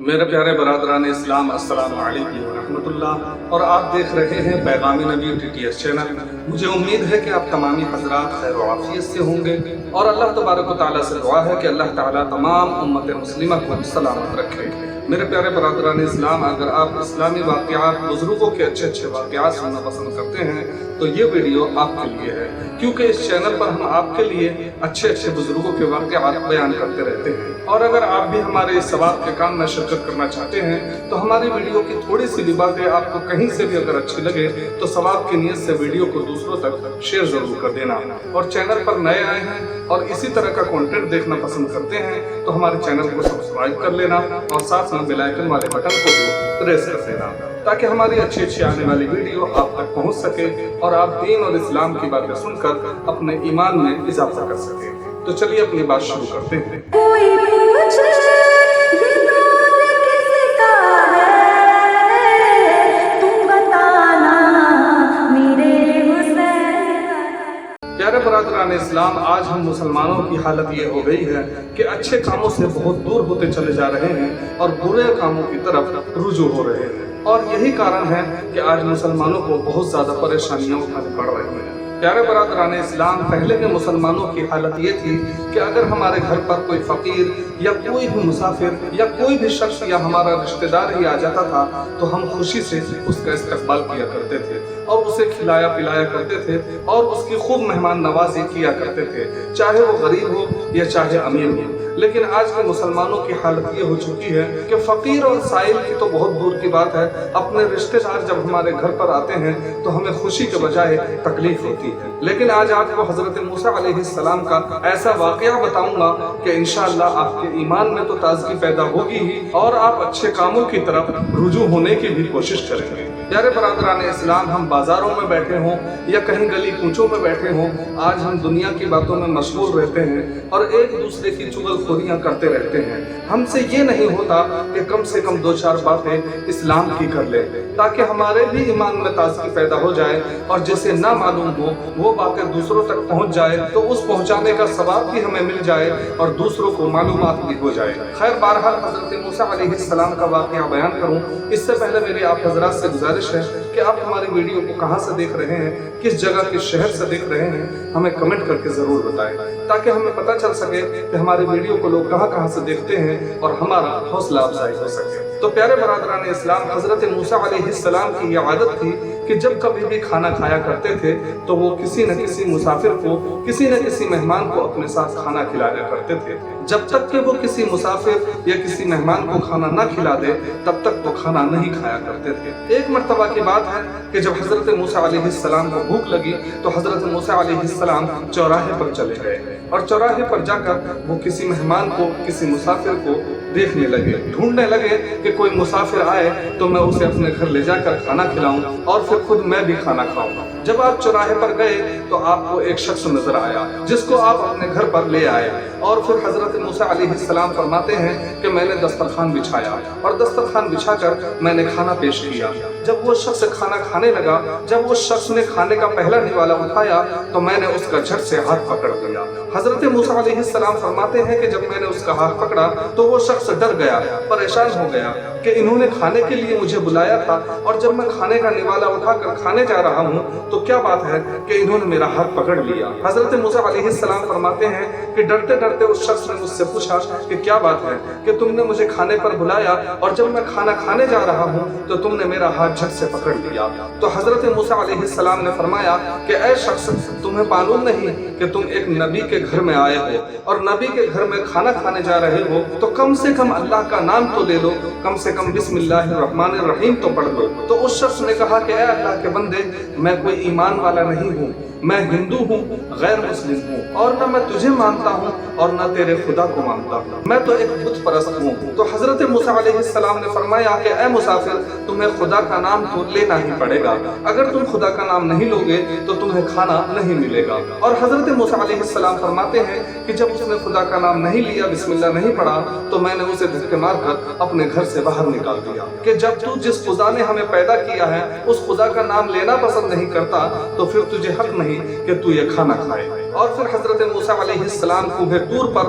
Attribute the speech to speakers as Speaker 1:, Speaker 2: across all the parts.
Speaker 1: میرے پیارے برادران اسلام، السلام علیکم ورحمۃ اللہ، اور آپ دیکھ رہے ہیں پیغام نبی TTS چینل۔ مجھے امید ہے کہ آپ تمامی حضرات خیر و عافیت سے ہوں گے، اور اللہ تبارک و تعالیٰ سے دعا ہے کہ اللہ تعالیٰ تمام امت مسلمہ کو سلامت رکھے۔ میرے پیارے برادران اسلام، اگر آپ اسلامی واقعات، بزرگوں کے اچھے واقعات سننا پسند کرتے ہیں تو یہ ویڈیو آپ کے لیے ہے، کیونکہ اس چینل پر ہم آپ کے لیے اچھے بزرگوں کے واقعات بیان کرتے رہتے ہیں۔ اور اگر آپ بھی ہمارے اس ثواب کے کام میں شرکت کرنا چاہتے ہیں تو ہماری ویڈیو کی تھوڑی سی بھی باتیں آپ کو کہیں سے بھی اگر اچھی لگے تو ثواب کی نیت سے ویڈیو کو دوسروں تک شیئر ضرور کر دینا۔ اور چینل پر نئے آئے ہیں اور اسی طرح کا کنٹینٹ دیکھنا پسند کرتے ہیں تو ہمارے چینل کو سبسکرائب کر لینا، اور ساتھ میں بیل آئیکن والے بٹن کو بھی پریس کر دینا، تاکہ ہماری اچھی آنے والی ویڈیو آپ تک پہنچ سکے اور آپ دین اور اسلام کی باتیں سن کر اپنے ایمان میں اضافہ کر سکیں۔ تو چلیے اپنی بات شروع کرتے ہیں۔ پیارے برادران اسلام، آج ہم مسلمانوں کی حالت یہ ہو گئی ہے کہ اچھے کاموں سے بہت دور ہوتے چلے جا رہے ہیں اور برے کاموں کی طرف رجوع ہو رہے ہیں، اور یہی کارن ہے کہ آج مسلمانوں کو بہت زیادہ پریشانیاں اٹھانی پڑ رہی ہیں۔ پیارے برادران اسلام، پہلے کے مسلمانوں کی حالت یہ تھی کہ اگر ہمارے گھر پر کوئی فقیر یا کوئی بھی مسافر یا کوئی بھی شخص یا ہمارا رشتہ دار ہی آ جاتا تھا تو ہم خوشی سے اس کا استقبال کیا کرتے تھے اور اسے کھلایا پلایا کرتے تھے اور اس کی خوب مہمان نوازی کیا کرتے تھے، چاہے وہ غریب ہو یا چاہے امیر ہو۔ لیکن آج کے مسلمانوں کی حالت یہ ہو چکی ہے کہ فقیر اور سائل کی تو بہت دور کی بات ہے، اپنے رشتہ دار جب ہمارے گھر پر آتے ہیں تو ہمیں خوشی کے بجائے تکلیف ہوتی ہے۔ لیکن آج آپ کو حضرت موسیٰ علیہ السلام کا ایسا واقعہ بتاؤں گا کہ انشاءاللہ آپ کے ایمان میں تو تازگی پیدا ہوگی ہی، اور آپ اچھے کاموں کی طرف رجوع ہونے کی بھی کوشش کریں گے۔ پیارے برادران اسلام، ہم بازاروں میں بیٹھے ہوں یا کہیں گلی کوچوں میں بیٹھے ہوں، آج ہم دنیا کی باتوں میں مشغول رہتے ہیں اور ایک دوسرے کی چغلخوریاں کرتے رہتے ہیں۔ ہم سے یہ نہیں ہوتا کہ کم سے کم دو چار باتیں اسلام کی کر لیں تاکہ ہمارے بھی ایمان میں تازگی پیدا ہو جائے، اور جسے نہ معلوم ہو وہ باتیں دوسروں تک پہنچ جائے تو اس پہنچانے کا ثواب بھی ہمیں مل جائے اور دوسروں کو معلومات بھی ہو جائے۔ خیر، بہرحال حضرت موسیٰ علیہ السلام کا واقعہ بیان کروں اس سے پہلے میری آپ حضرات سے گزارش ہے کہ آپ ہماری ویڈیو کو کہاں سے دیکھ رہے ہیں، کس جگہ کس شہر سے دیکھ رہے ہیں، ہمیں کمنٹ کر کے ضرور بتائیں تاکہ ہمیں پتہ چل سکے کہ ہماری ویڈیو کو لوگ کہاں سے دیکھتے ہیں اور ہمارا حوصلہ افزائی ہو سکے۔ تو پیارے برادران اسلام، حضرت موسیٰ علیہ السلام کی یہ عادت تھی کہ جب کبھی بھی کھانا کھایا کرتے تھے تو وہ کسی نہ کسی مسافر کو، کسی نہ کسی مہمان کو اپنے ساتھ کھانا کھلایا کرتے تھے۔ جب تک کہ وہ کسی مسافر یا کسی مہمان کو کھانا نہ کھلا دے تب تک وہ کھانا نہیں کھایا کرتے تھے۔ ایک مرتبہ کی بات ہے کہ جب حضرت موسیٰ علیہ السلام کو بھوک لگی تو حضرت موسیٰ علیہ السلام چوراہے پر چلے گئے، اور چوراہے پر جا کر وہ کسی مہمان کو، کسی مسافر کو دیکھنے لگے، ڈھونڈنے لگے کہ کوئی مسافر آئے تو میں اسے اپنے گھر لے جا کر کھانا کھلاؤں اور پھر خود میں بھی کھانا کھاؤں۔ جب آپ چوراہے پر گئے تو آپ کو ایک شخص نظر آیا جس کو آپ اپنے گھر پر لے آئے، اور پھر حضرت موسیٰ علیہ السلام فرماتے ہیں کہ میں نے دسترخوان بچھایا اور دسترخوان بچھا کر میں نے کھانا پیش کیا۔ جب وہ شخص کھانا کھانے لگا، جب وہ شخص نے کھانے کا پہلا نوالا اٹھایا تو میں نے اس کا جھٹ سے ہاتھ پکڑ لیا۔ حضرت موسیٰ علیہ السلام فرماتے ہیں کہ جب میں نے اس کا ہاتھ پکڑا تو وہ شخص ڈر گیا، پریشان ہو گیا کہ انہوں نے کھانے کے لیے مجھے بلایا تھا، اور جب میں کھانے کا نوالا اٹھا کر کھانے جا رہا ہوں تو کیا بات ہے کہ انہوں نے میرا ہاتھ پکڑ لیا۔ حضرت موسیٰ علیہ السلام فرماتے ہیں کہ ڈرتے ڈرتے اس شخص نے مجھ سے پوچھا کہ کیا بات ہے کہ تم نے مجھے کھانے پر بلایا اور جب میں کھانا کھانے جا رہا ہوں تو تم نے میرا ہاتھ جھٹ سے پکڑ لیا۔ تو حضرت موسیٰ علیہ السلام نے فرمایا کہ اے شخص، تمہیں معلوم نہیں کہ تم ایک نبی کے گھر میں آئے ہو اور نبی کے گھر میں کھانا کھانے جا رہے ہو تو کم سے کم اللہ کا نام تو لے لو، کم سے کم بسم اللہ الرحمن الرحیم تو پڑھ لو۔ تو اس شخص نے کہا کہ اے اللہ کے بندے، میں کوئی ایمان والا نہیں ہوں، میں ہندو ہوں، غیر مسلم ہوں، اور نہ میں تجھے مانتا ہوں اور نہ تیرے خدا کو مانتا ہوں، میں تو ایک بت پرست ہوں۔ تو حضرت موسیٰ علیہ السلام نے فرمایا کہ اے مسافر، تمہیں خدا کا نام تو لینا ہی پڑے گا، اگر تم خدا کا نام نہیں لوگے تو تمہیں کھانا نہیں ملے گا۔ اور حضرت موسیٰ علیہ السلام فرماتے ہیں کہ جب اس نے خدا کا نام نہیں لیا، بسم اللہ نہیں پڑھا، تو میں نے اسے دھکے مار کر اپنے گھر سے باہر نکال دیا کہ جب تو جس خدا نے ہمیں پیدا کیا ہے اس خدا کا نام لینا پسند نہیں کرتا تو پھر تجھے حق نہیں کہ تو یہ کھانا کھائے۔ اور پھر حضرت موسیٰ علیہ السلام کوہ طور پر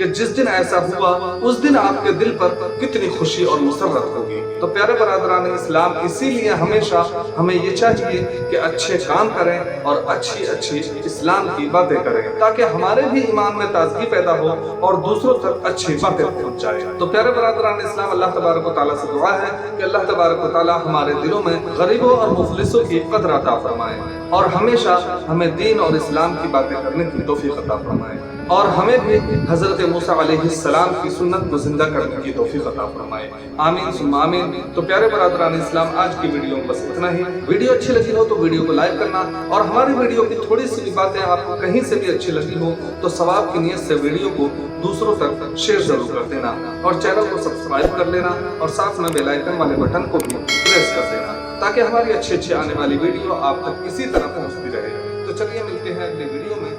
Speaker 1: کہ جس دن ایسا ہوا اس دن آپ کے دل پر کتنی خوشی اور مسرت ہوگی۔ تو پیارے برادران اسلام، اسی لیے ہمیشہ ہمیں یہ چاہیے کہ اچھے کام کریں اور اچھی اسلام کی باتیں کریں، تاکہ ہمارے بھی ایمان میں تازگی پیدا ہو اور دوسروں تک اچھی باتیں پہنچ جائیں۔ تو پیارے برادران اسلام، اللہ تبارک و تعالیٰ سے دعا ہے کہ اللہ تبارک و تعالیٰ ہمارے دلوں میں غریبوں اور مفلسوں کی قدر عطا فرمائے، اور ہمیشہ ہمیں دین اور اسلام کی باتیں کرنے کی توفیق عطا فرمائے، اور ہمیں بھی حضرت موسیٰ علیہ السلام کی سنت کو زندہ کرنے کی توفیق عطا فرمائے، آمین ثم آمین۔ تو پیارے برادران اسلام، آج کی ویڈیو میں بس اتنا ہی۔ ویڈیو اچھی لگی ہو تو ویڈیو کو لائک کرنا، اور ہماری ویڈیو کی تھوڑی سی بھی باتیں آپ کو کہیں سے بھی اچھی لگی ہو تو ثواب کی نیت سے ویڈیو کو دوسروں تک شیئر ضرور کر دینا، اور چینل کو سبسکرائب کر لینا، اور ساتھ میں بیل آئیکن والے بٹن کو بھی پریس کر دینا، تاکہ ہماری اچھی آنے والی ویڈیو آپ تک اسی طرح پہنچتی رہے۔ تو چلیے ملتے ہیں اگلی ویڈیو میں۔